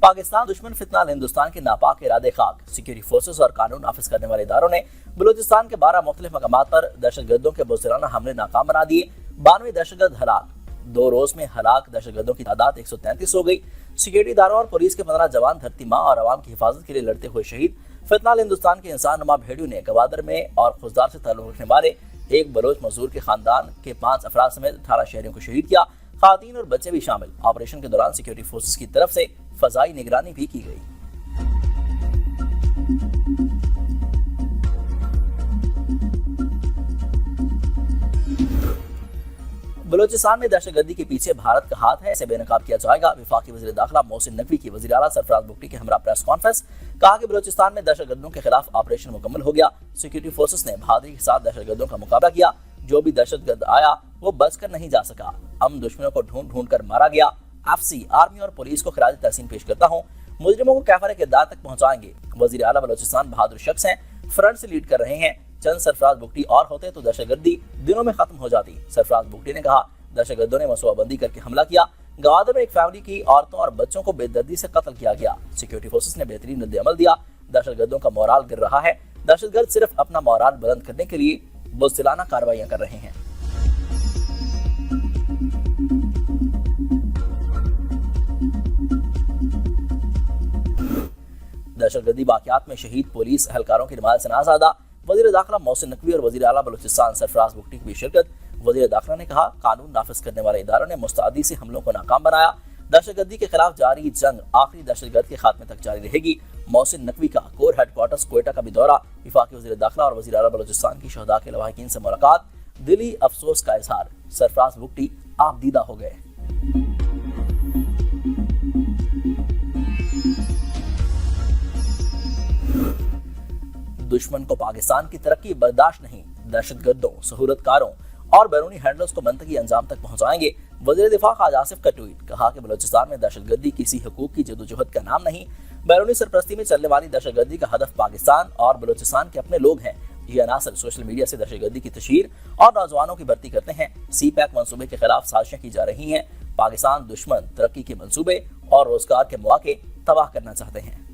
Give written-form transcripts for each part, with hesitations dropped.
पाकिस्तान दुश्मन फितनाल हिंदुस्तान के नापाक इरादे खाक। सिक्योरिटी फोर्सेस और कानून नाफिज करने वाले इदारों ने बलूचिस्तान के 12 मुख्तलिफ मकामात पर दहशतगर्दों के बुज़दिलाना हमले नाकाम बना दिए। 92 दहशतगर्द हलाक। 2 रोज में हलाक दहशतगर्दों की तादाद 133 हो गई। सिक्योरिटी इदारों और पुलिस के 15 जवान धरती माँ और आवाम की हिफाजत के लिए लड़ते हुए शहीद। फितनाल हिंदुस्तान के इंसान नुमा भेड़ियों ने गवादर में और खुजदार से ताल्लुक रखने वाले एक बलोच मजदूर के खानदान के 5 अफराद समेत 18 शहरियों को शहीद किया। खातीन और बच्चे भी शामिल। ऑपरेशन के दौरान सिक्योरिटी फोर्सेस की तरफ से फजाई निगरानी भी की गई। बलूचिस्तान में दहशतगर्दी के पीछे भारत का हाथ है, इसे बेनकाब किया जाएगा। वफाकी वज़ीर दाखिला मोहसिन नकवी की वज़ीर आला सरफराज बुगटी के हमरा प्रेस कॉन्फ्रेंस। कहा कि बलूचिस्तान में दहशतगर्दों के खिलाफ ऑपरेशन मुकम्मल हो गया। सिक्योरिटी फोर्सेस ने बहादुरी के साथ दहशतगर्दों का मुकाबला किया। जो भी दहशतगर्द आया वो बचकर नहीं जा सका। हम दुश्मनों को ढूंढ ढूंढ कर मारा गया। एफसी, आर्मी और पुलिस को खिराज तहसीन पेश करता हूँ। मुजरिमों को कैफर किरदार तक पहुंचाएंगे। वज़ीर आला बलूचिस्तान बहादुर शख्स हैं, फ्रंट से लीड कर रहे हैं। चंद सरफराज बुगटी और होते तो दहशतगर्दी दिनों में खत्म हो जाती। सरफराज बुगटी ने कहा, दहशतगर्दों ने मनसूबाबंदी करके हमला किया। गवादर में एक फैमिली की औरतों और बच्चों को बेदर्दी से कत्ल किया गया। सिक्योरिटी फोर्सेस ने बेहतरीन रद्द-ए-अमल दिया। दहशतगर्दों का मोराल गिर रहा है। दहशतगर्द सिर्फ अपना मोराल बुलंद करने के लिए बुज़दिलाना कार्रवाइयां कर रहे हैं। दहशतगर्दी वाक़यात में शहीद पुलिस एहलकारों की नमाज़ जनाज़ा अदा। वज़ीर दाखिला मोहसिन नकवी और वज़ीर आला बलूचिस्तान सरफराज बुगटी की भी शिरकत। वज़ीर दाखिला ने कहा, कानून नाफिज करने वाले इदारों ने मुस्तैदी से हमलों को नाकाम बनाया। दहशतगर्दी के खिलाफ जारी जंग आखिरी दहशतगर्द के खात्मे तक जारी रहेगी। मोहसिन नकवी का कोर हेडक्वार्टर्स क्वेटा का भी दौरा। वफाकी वज़ीर दाखिला और वज़ीर आला बलूचिस्तान की शहदा के लवाहिकीन से मुलाकात। दिली अफसोस का इजहार। सरफराज बुगटी आप दीदा हो गए। दुश्मन को पाकिस्तान की तरक्की बर्दाश्त नहीं। दहशतगर्दों, सहूलतकारों और बैरूनी हैंडलर्स को मंतकी अंजाम तक पहुंचाएंगे। वज़ीर दिफा खाजा आसिफ का ट्वीट। कहा कि बलूचिस्तान में दहशतगर्दी किसी हुकूक की जदोजहद का नाम नहीं। बैरूनी सरपरस्ती में चलने वाली दहशतगर्दी का हदफ पाकिस्तान और बलूचिस्तान के अपने लोग हैं। ये अनासर सोशल मीडिया से दहशतगर्दी की तशहीर और नौजवानों की भर्ती करते हैं। CPAC मंसूबे के खिलाफ साजिशें की जा रही हैं। पाकिस्तान दुश्मन तरक्की के मंसूबे और रोजगार के मौके तबाह करना चाहते हैं।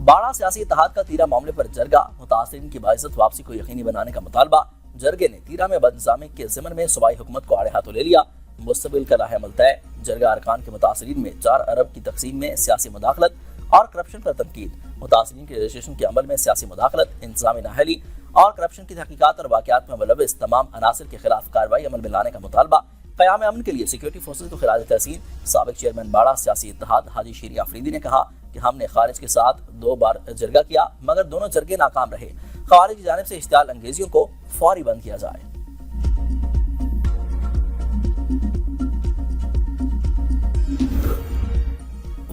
बाड़ा सियासी इत्तेहाद का तीरा मामले पर जरगा। मुतासिरीन की बाइज्जत वापसी को यकीनी बनाने का मुतालबा। जरगे ने तीरा में बदनिज़ामी के ज़िमन में सूबाई हुकूमत को आड़े हाथों ले लिया। मुस्तबिल का राह-ए-अमल तय। जरगा अरकान के मुतासिरीन में 4 अरब की तकसीम में सियासी मुदाखलत और करप्शन पर तनकीद। मुतासिरीन के रजिस्ट्रेशन के अमल में सियासी मुदाखलत, इंतजामी नाअहली और करप्शन की तहकीकात और वाक़यात में मुलव्विस तमाम अनासिर के खिलाफ कार्रवाई अमल में लाने का मुतालबा। क़याम अमन के लिए सिक्योरिटी फोर्सेस को खिराज तहसीन। साबिक चेयरमैन बाड़ा सियासी इत्तेहाद हाजी शीरी आफरीदी ने कहा कि हमने खारिज के साथ 2 बार जरगा किया मगर दोनों जरगे नाकाम रहे। खारिज की जानिब से इश्तियाल अंगेजियों को फौरी बंद किया जाए।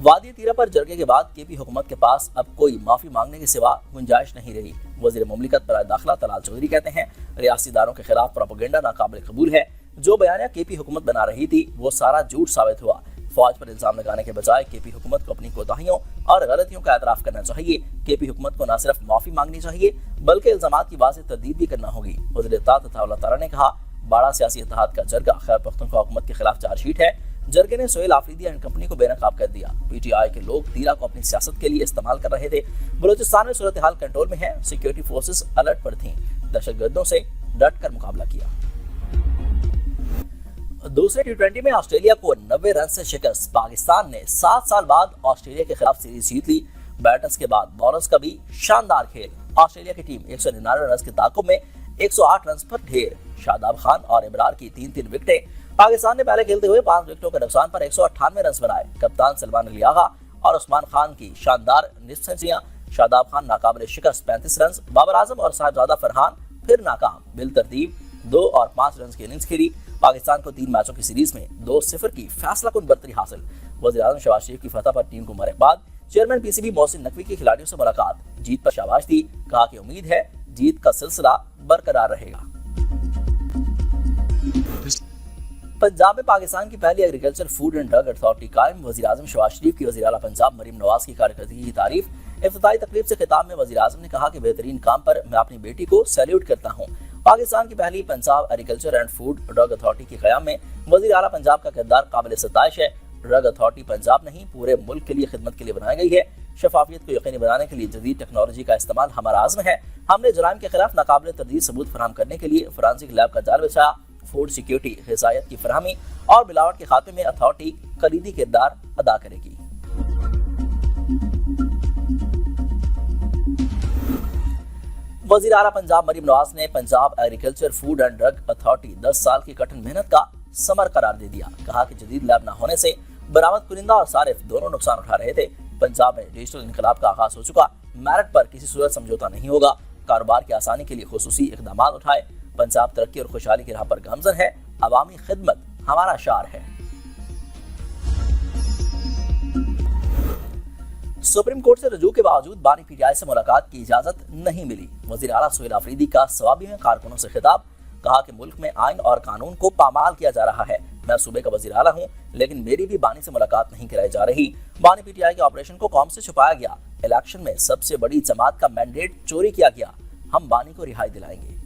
वादी तीरा पर जरगे के बाद केपी हुकूमत के पास अब कोई माफी मांगने के सिवा गुंजाइश नहीं रही। वज़ीर मुमलिकत बराए दाखिला तलाल चौधरी कहते हैं, रियासी इदारों के खिलाफ प्रोपेगेंडा नाकाबिल कबूल है। जो बयानिया केपी हुकूमत बना रही थी वो सारा झूठ साबित हुआ। फौज पर इल्जाम लगाने के बजाय केपी हुकूमत को अपनी कोताहियों और गलतियों का एतराफ करना चाहिए। केपी हुकूमत को न सिर्फ माफी मांगनी चाहिए बल्कि इल्जामात की वाज़ेह तरदीद भी करना होगी। वज़ीर इत्तेहाद अता उल्लाह ताला ने कहा, बाड़ा सियासी इत्तेहाद का जरगा खैबर पख्तूनख्वा हुकूमत के खिलाफ चार्जशीट है। जरगे ने सोहेल आफरीदी एंड कंपनी को बेनकाब कर दिया। PTI के लोग तीरा को अपनी सियासत के लिए इस्तेमाल कर रहे थे। बलूचिस्तान में सूरत हाल कंट्रोल में है। सिक्योरिटी फोर्सेस अलर्ट पर थीं। दहशतगर्दों से डट कर मुकाबला किया। दूसरे T20 में ऑस्ट्रेलिया को 90 रन से शिकस्त। पाकिस्तान ने 7 साल बाद ऑस्ट्रेलिया के खिलाफ सीरीज जीत ली। बैटर्स के बाद बॉलर्स का भी शानदार खेल। ऑस्ट्रेलिया की टीम 199 रन के ताक़ुब में 108 रन पर ढेर। शादाब खान और इमरार की 3-3 विकेटें। पाकिस्तान ने पहले खेलते हुए 5 विकेटों के नुकसान पर 198 रन बनाए। कप्तान सलमान अली आगा और उस्मान खान की शानदार निस्फ सेंचुरियां। शादाब खान नाकाबिल शिकस्त 35 रन। बाबर आजम और साहिबजादा फरहान फिर नाकाम। बिल तरतीब 2 और 5 रन की इनिंग्स खेली। पाकिस्तान को 3 मैचों की सीरीज में 2-0 की फैसलाकुन बर्तरी हासिल। वज़ीर-ए-आज़म शहबाज शरीफ की फतह पर टीम को मुबारकबाद। चेयरमैन PCB मोहसिन नकवी की खिलाड़ियों से मुलाकात। जीत पर शाबाश दी। कहा कि उम्मीद है जीत का सिलसिला बरकरार रहेगा। पंजाब में पाकिस्तान की पहली agriculture food and drug authority कायम। वज़ीर-ए-आज़म शहबाज शरीफ की वज़ीर आला पंजाब मरीम नवाज की कारकर्दगी की तारीफ। इफ्तिताही तकरीब से खिताब में वज़ीर-ए-आज़म ने कहा कि बेहतरीन काम पर मैं अपनी बेटी को सैल्यूट करता हूँ पाकिस्तान की पहली Punjab agriculture and food drug authority के क़याम में वज़ीर आला पंजाब का किरदार काबिल सताइश है। ड्रग अथॉरिटी पंजाब नहीं पूरे मुल्क के लिए खिदमत के लिए बनाई गई है। शफाफियत को यकीनी बनाने के लिए जदीद टेक्नोलॉजी का इस्तेमाल हमारा आज़म है। हमने जराइम के खिलाफ नाकाबिल तरदीद सबूत फराहम करने के लिए फोरेंसिक लैब का जाल बिछाया। फूड सिक्योरिटी, ग़िज़ायत की फरहमी और मिलावट के खात्मे में अथॉरिटी कलीदी किरदार अदा करेगी। वज़ीर आला पंजाब मरीम नवाज ने Punjab agriculture food and drug authority 10 साल की कठिन मेहनत का समर करार दे दिया। कहा कि जदीद लैब न होने से बरामद कुनिंदा और सारिफ दोनों नुकसान उठा रहे थे। पंजाब में डिजिटल इनकलाब का आगाज हो चुका। मेरिट पर किसी सूरत समझौता नहीं होगा। कारोबार की आसानी के लिए खुसूसी इकदाम उठाए। पंजाब तरक्की और खुशहाली की राह पर गामजन है। अवामी खिदमत हमारा शार है। सुप्रीम कोर्ट से रजू के बावजूद बानी पीटीआई से मुलाकात की इजाजत नहीं मिली। वज़ीर आला सुहेल आफरीदी का सवाबी में कारकुनों से खिताब। कहा कि मुल्क में आइन और कानून को पामाल किया जा रहा है। मैं सूबे का वज़ीर आला हूँ, लेकिन मेरी भी बानी से मुलाकात नहीं कराई जा रही। बानी पीटीआई के ऑपरेशन को कौम से छुपाया गया। इलेक्शन में सबसे बड़ी जमात का मैंडेट चोरी किया गया। हम बानी को रिहाई दिलाएंगे।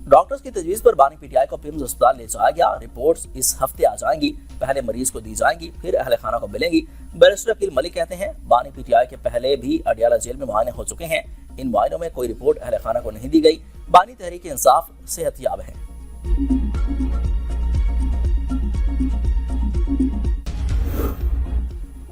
डॉक्टर्स की तजवीज़ पर बानी पीटीआई को पिम्स अस्पताल ले जाया गया। रिपोर्ट्स इस हफ्ते आ जाएंगी। पहले मरीज को दी जाएंगी, फिर अहले खाना को मिलेंगी। बैरिस्टर अकील मलिक कहते हैं बानी पीटीआई के पहले भी अडियाला जेल में मुआयने हो चुके हैं। इन मुआयनों में कोई रिपोर्ट अहले खाना को नहीं दी गई। बानी तहरीक इंसाफ सेहतयाब है।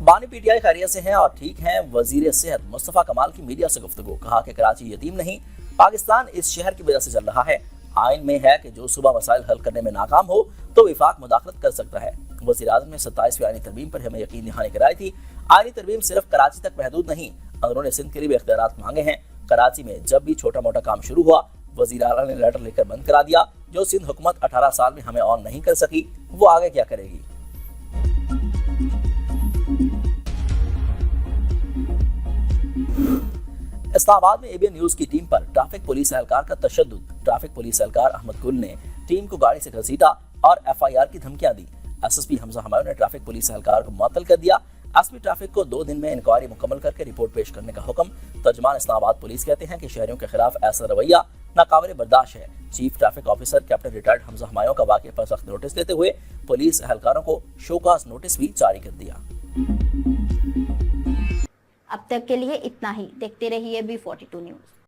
बानी पीटीआई खैरियत से हैं और ठीक हैं। वजीर सेहत मुस्तफा कमाल की मीडिया से गुफ्तगू। कहा कि कराची यतीम नहीं, पाकिस्तान इस शहर की वजह से चल रहा है। आइन में है कि जो सूबा मसाइल हल करने में नाकाम हो तो विफाक मुदाखलत कर सकता है। वज़ीर आज़म ने 27वीं आईनी तरमीम पर हमें यकीन दहानी कराई थी। आईनी तरमीम सिर्फ कराची तक महदूद नहीं, अंदरूनी सिंध के लिए भी इख्तियारात मांगे हैं। कराची में जब भी छोटा मोटा काम शुरू हुआ, वज़ीर आला ने लेटर लिखकर बंद करा दिया। जो सिंध हुकूमत 18 साल में हमें ऑन नहीं कर सकी, वो आगे क्या करेगी। इस्लामाबाद में एबीएन न्यूज की टीम पर ट्रैफिक पुलिस एहलकार का तशद्दुद। ट्रैफिक पुलिस एहलकार अहमद गुल ने टीम को गाड़ी से घसीटा और एफआईआर की धमकियां दी। एसएसपी हमजा हमायूं ने ट्रैफिक पुलिस एहलकार को मुअत्तल कर दिया। एसपी ट्रैफिक को 2 दिन में इंक्वायरी मुकम्मल करके रिपोर्ट पेश करने का हुक्म। तर्जमान इस्लामाबाद पुलिस कहते हैं कि शहरियों के खिलाफ ऐसा रवैया नाकाबिल बर्दाश्त है। Chief traffic officer captain retired Hamza Humayun का वाक़े पर सख्त नोटिस देते हुए पुलिस एहलकारों को शोकाज नोटिस भी जारी कर दिया। अब तक के लिए इतना ही। देखते रहिए B42 न्यूज़।